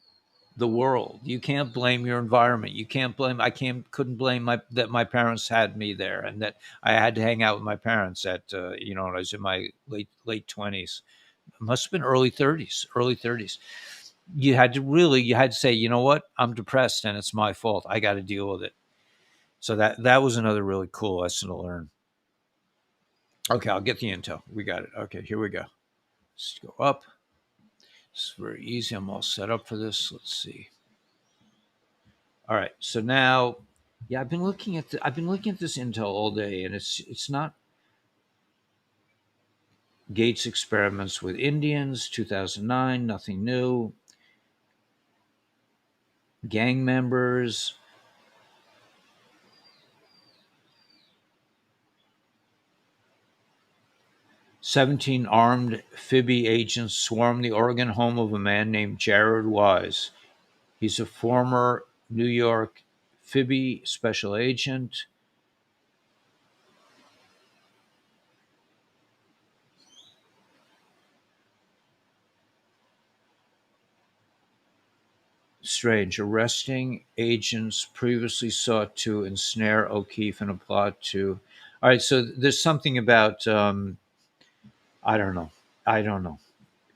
the world. You can't blame your environment. You can't blame. I couldn't blame my parents had me there, and that I had to hang out with my parents at when I was in my late 20s. It must have been early 30s. Early 30s. you had to say, you know what, I'm depressed and it's my fault. I got to deal with it. So that was another really cool lesson to learn. Okay, I'll get the intel. We got it. Okay, here we go. Let's go up. It's very easy. I'm all set up for this. Let's see. All right. So now, yeah, I've been looking at this intel all day, and it's not Gates experiments with Indians, 2009, nothing new. Gang members, 17 armed Phoebe agents swarmed the Oregon home of a man named Jared Wise. He's a former New York Phoebe special agent. Strange. Arresting agents previously sought to ensnare O'Keefe in a plot to. All right, so there's something about I don't know. I don't know.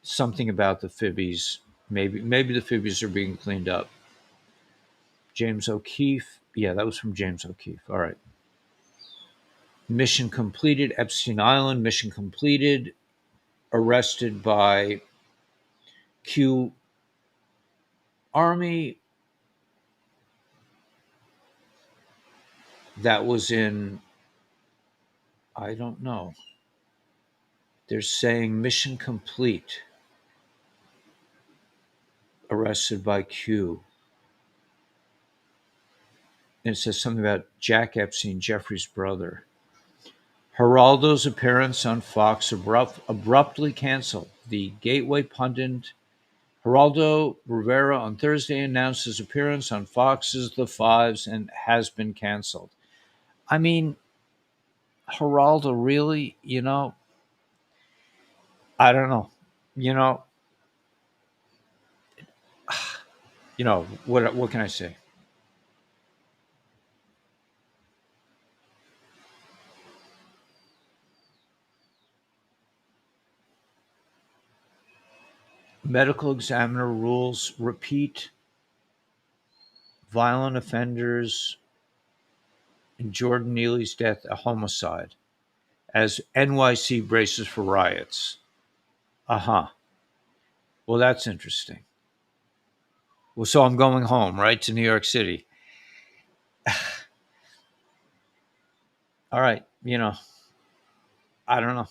Something about the Fibbies. Maybe the Fibbies are being cleaned up. James O'Keefe. Yeah, that was from James O'Keefe. All right. Mission completed. Epstein Island. Mission completed. Arrested by Q Army. That was in. I don't know. They're saying mission complete. Arrested by Q. And it says something about Jack Epstein, Jeffrey's brother. Geraldo's appearance on Fox abruptly canceled. The Gateway pundit Geraldo Rivera on Thursday announced his appearance on Fox's The Fives and has been canceled. I mean, Geraldo, really? I don't know. You know, what can I say? Medical examiner rules repeat violent offenders in Jordan Neely's death a homicide as NYC braces for riots. Uh-huh. Well, that's interesting. Well, so I'm going home, right, to New York City. All right, I don't know.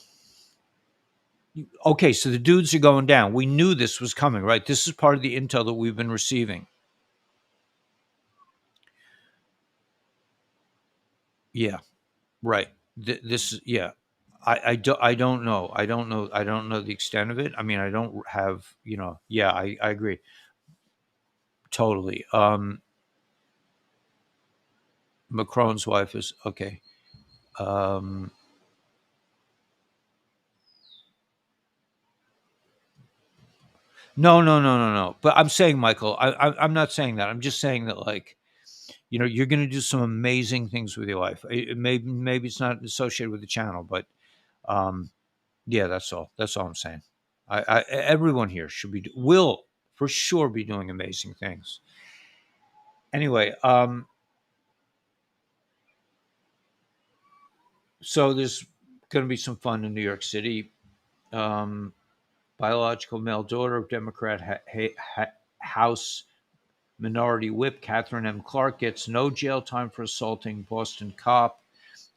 Okay, so the dudes are going down. We knew this was coming, right? This is part of the intel that we've been receiving. Yeah, right. This is yeah. I don't know. I don't know the extent of it. I mean, I don't have, yeah, I agree. Totally. Macron's wife is okay. Um no, no, no, no, no. But I'm saying, Michael, I'm not saying that. I'm just saying that, like, you're going to do some amazing things with your life. Maybe it's not associated with the channel, but um yeah, that's all I'm saying. Everyone here will for sure be doing amazing things. Anyway, so there's going to be some fun in New York City. Um, Biological male daughter of Democrat House Minority Whip Catherine M. Clark gets no jail time for assaulting Boston cop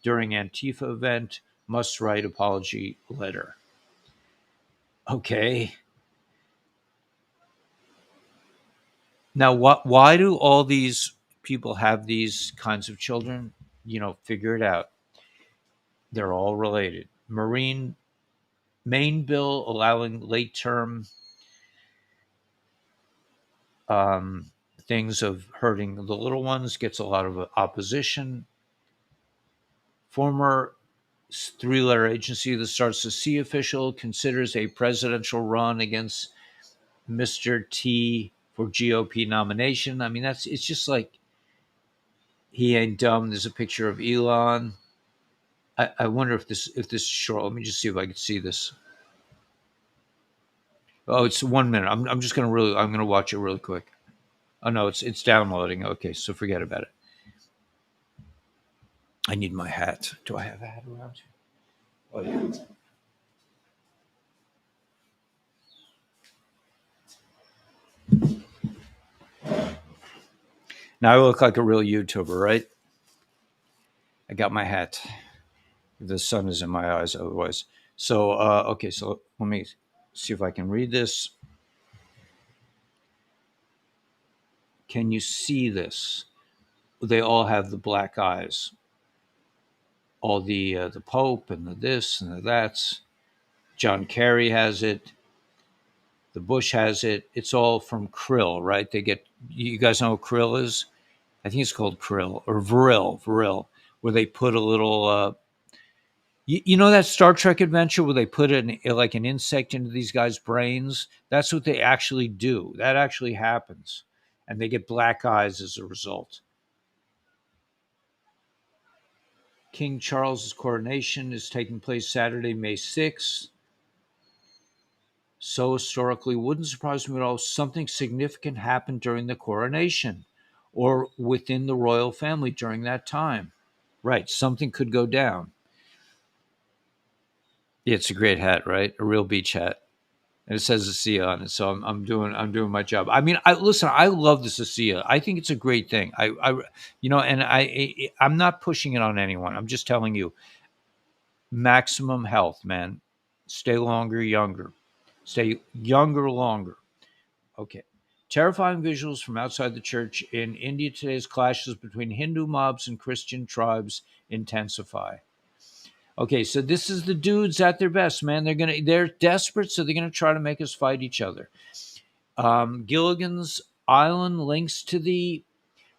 during Antifa event. Must write apology letter. Okay. Now, why do all these people have these kinds of children? Figure it out. They're all related. Maine bill allowing late term um, things of hurting the little ones gets a lot of opposition. Former three-letter agency that starts to see official considers a presidential run against Mr. T for GOP nomination. I mean, it's just like he ain't dumb. There's a picture of Elon. I wonder if this is short. Let me just see if I can see this. Oh, it's 1 minute. I'm just gonna really. I'm gonna watch it really quick. Oh no, it's downloading. Okay, so forget about it. I need my hat. Do I have a hat around here? Oh yeah. Now I look like a real YouTuber, right? I got my hat. The sun is in my eyes otherwise. So okay, so let me see if I can read this. Can you see this? They all have the black eyes. All the Pope and the this and the that's. John Kerry has it. The Bush has it. It's all from krill, right? They get. You guys know what krill is? I think it's called krill or vril, where they put a little. You know that Star Trek adventure where they put like an insect into these guys' brains? That's what they actually do. That actually happens, and they get black eyes as a result. King Charles's coronation is taking place Saturday, May 6th. So historically, wouldn't surprise me at all. Something significant happened during the coronation, or within the royal family during that time. Right, something could go down. Yeah, it's a great hat, right? A real beach hat. And it says ASEA on it. So I'm doing my job. I mean, I listen. I love this ASEA. I think it's a great thing. And I'm not pushing it on anyone. I'm just telling you, maximum health, man. Stay longer, younger. Stay younger longer. Okay. Terrifying visuals from outside the church in India today's clashes between Hindu mobs and Christian tribes intensify. Okay, so this is the dudes at their best, man. They're desperate, so they're gonna try to make us fight each other. Gilligan's Island links to the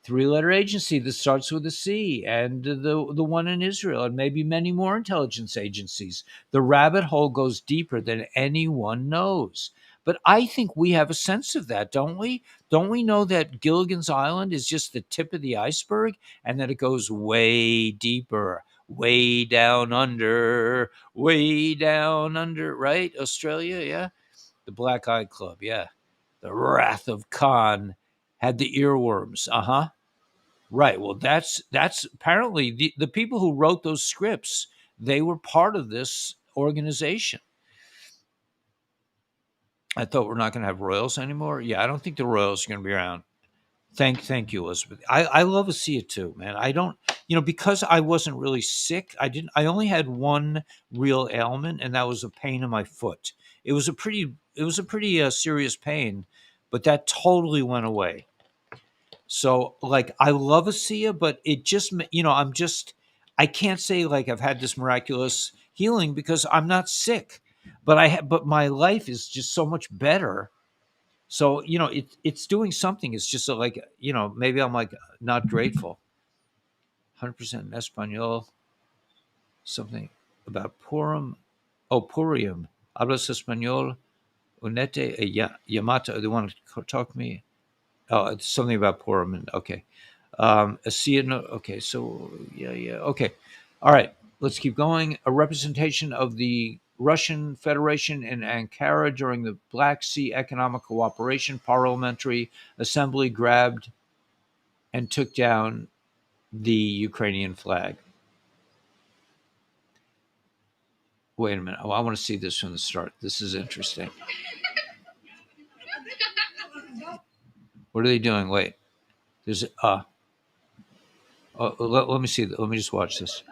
three-letter agency that starts with a C, and the one in Israel, and maybe many more intelligence agencies. The rabbit hole goes deeper than anyone knows. But I think we have a sense of that, don't we? Don't we know that Gilligan's Island is just the tip of the iceberg, and that it goes way deeper, way down under, right? Australia, yeah. The Black Eye Club, yeah. The Wrath of Khan had the earworms. Uh huh. Right. Well, that's apparently the people who wrote those scripts. They were part of this organization. I thought we're not going to have royals anymore. Yeah, I don't think the royals are going to be around. Thank you, Elizabeth. I love to see it too, man. I don't, because I wasn't really sick. I only had one real ailment, and that was a pain in my foot. It was a pretty serious pain, but that totally went away. So, like, I love ASEA, but it just, I can't say like I've had this miraculous healing because I'm not sick, but my life is just so much better. So, it's doing something. It's just like, maybe I'm like not grateful. 100% in Espanol, something about Purim. Oh, Purim. Hablas Espanol, unete, Yamata. They want to talk to me. Oh, it's something about Purim. Okay. ASEA, okay, so yeah, okay. All right, let's keep going. A representation of the Russian Federation in Ankara during the Black Sea Economic Cooperation Parliamentary Assembly grabbed and took down the Ukrainian flag. Wait a minute. Oh, I want to see this from the start. This is interesting. What are they doing? Wait. There's let me see. Let me just watch this.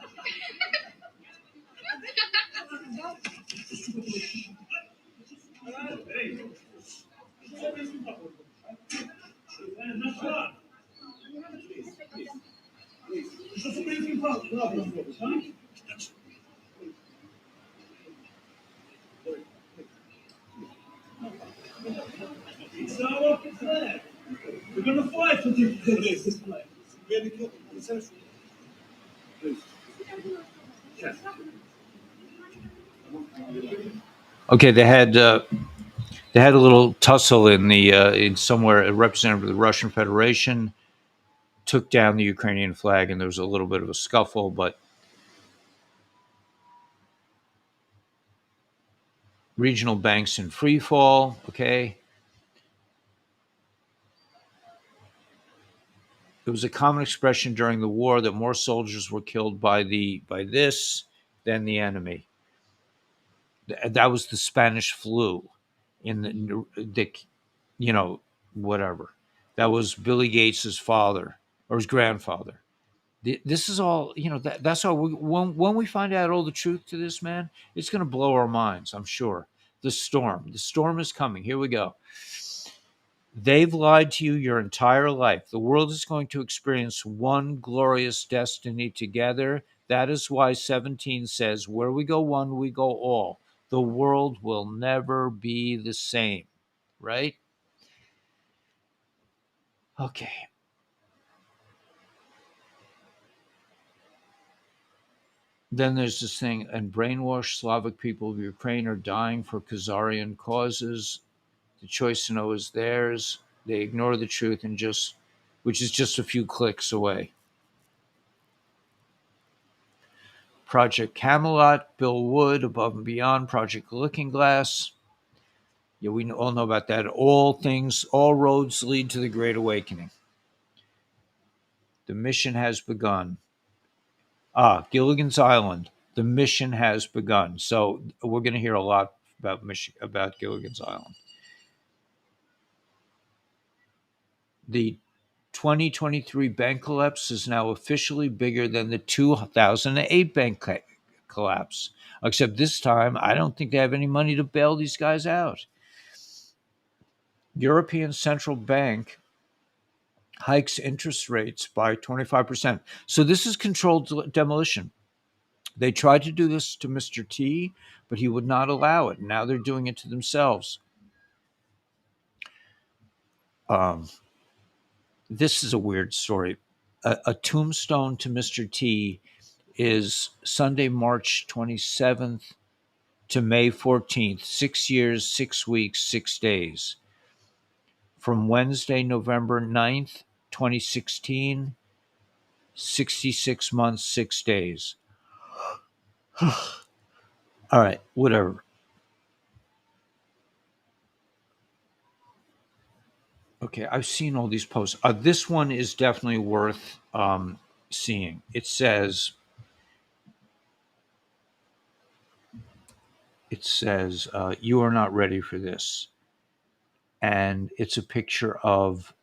We're gonna fight until this play. Okay, they had a little tussle in somewhere. A representative of the Russian Federation took down the Ukrainian flag, and there was a little bit of a scuffle. But Regional banks in free fall. Okay. It was a common expression during the war that more soldiers were killed by this than the enemy. That was the Spanish flu in the you know, whatever. That was Billy Gates's father or his grandfather. This is all, that's how when we find out all the truth to this, man, it's going to blow our minds, I'm sure. The storm is coming. Here we go. They've lied to you your entire life. The world is going to experience one glorious destiny together. That is why 17 says, where we go one, we go all. The world will never be the same, right? Okay. Then there's this thing, and brainwashed Slavic people of Ukraine are dying for Khazarian causes. The choice to know is theirs. They ignore the truth which is just a few clicks away. Project Camelot, Bill Wood, Above and Beyond, Project Looking Glass. Yeah, we all know about that. All roads lead to the Great Awakening. The mission has begun. Gilligan's Island. The mission has begun. So we're going to hear a lot about Gilligan's Island. The 2023 bank collapse is now officially bigger than the 2008 bank collapse. Except this time, I don't think they have any money to bail these guys out. European Central Bank hikes interest rates by 25%. So this is controlled demolition. They tried to do this to Mr. T, but he would not allow it. Now they're doing it to themselves. Um, this is a weird story. A tombstone to Mr. T is Sunday, March 27th to May 14th, 6 years, 6 weeks, 6 days. From Wednesday, November 9th, 2016, 66 months, 6 days. All right, whatever. Okay, I've seen all these posts. This one is definitely worth seeing. It says, you are not ready for this. And it's a picture of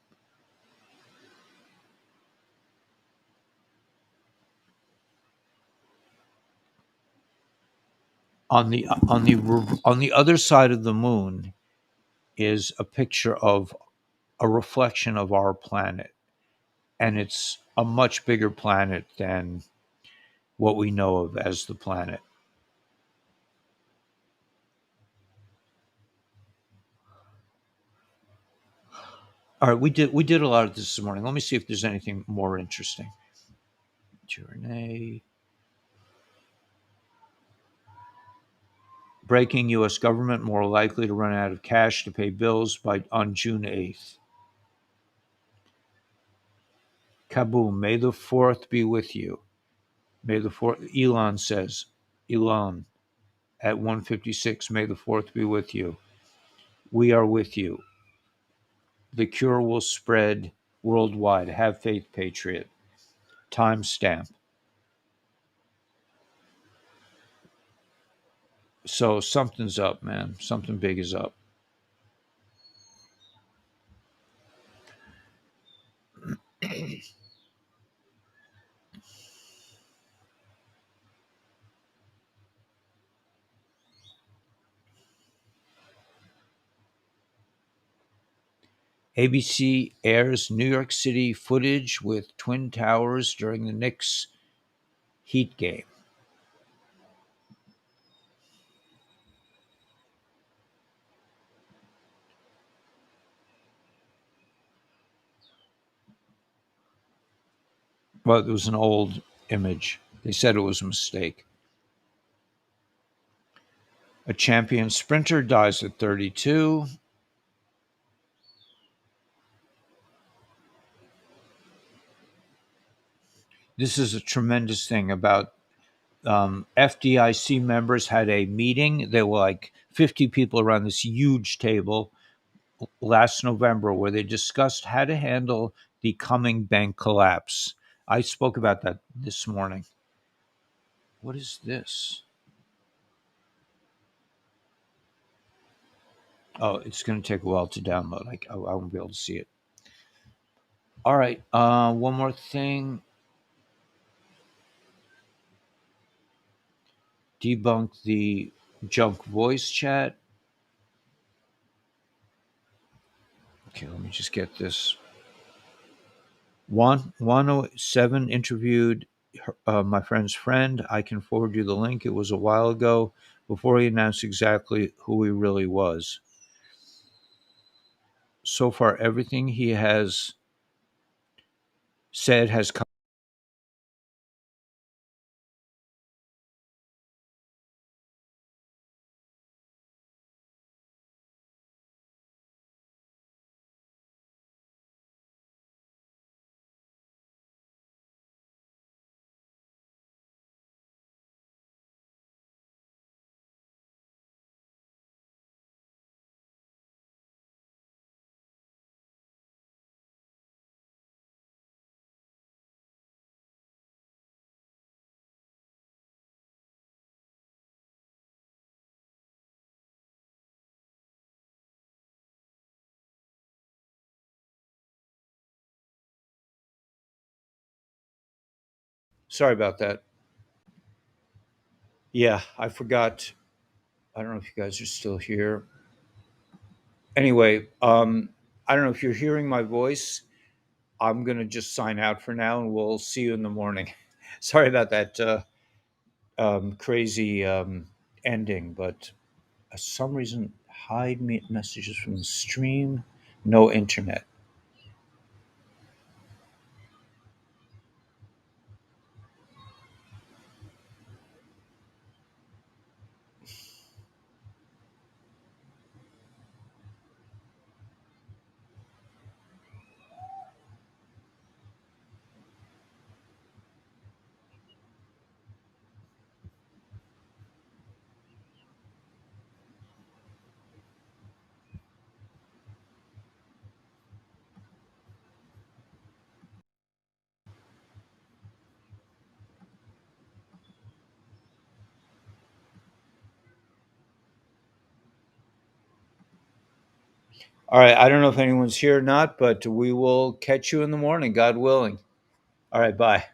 on the other side of the moon is a picture of a reflection of our planet, and it's a much bigger planet than what we know of as the planet. All right, we did a lot of this morning. Let me see if there's anything more interesting. Journey. Breaking: U.S. government more likely to run out of cash to pay bills on June 8th. Kaboom! May the 4th be with you. May the 4th. Elon at 1:56. May the 4th be with you. We are with you. The cure will spread worldwide. Have faith, patriot. Timestamp. So something's up, man. Something big is up. ABC airs New York City footage with Twin Towers during the Knicks Heat game. Well, it was an old image. They said it was a mistake. A champion sprinter dies at 32. This is a tremendous thing about FDIC members had a meeting. There were like 50 people around this huge table last November where they discussed how to handle the coming bank collapse. I spoke about that this morning. What is this? Oh, it's going to take a while to download. I won't be able to see it. All right. One more thing. Debunk the junk voice chat. Okay, let me just get this. 107 interviewed my friend's friend. I can forward you the link. It was a while ago before he announced exactly who he really was. So far, everything he has said has come. Sorry about that. Yeah, I forgot. I don't know if you guys are still here. Anyway, I don't know if you're hearing my voice. I'm going to just sign out for now and we'll see you in the morning. Sorry about that crazy ending, but for some reason, hide me messages from the stream, no internet. All right, I don't know if anyone's here or not, but we will catch you in the morning, God willing. All right, bye.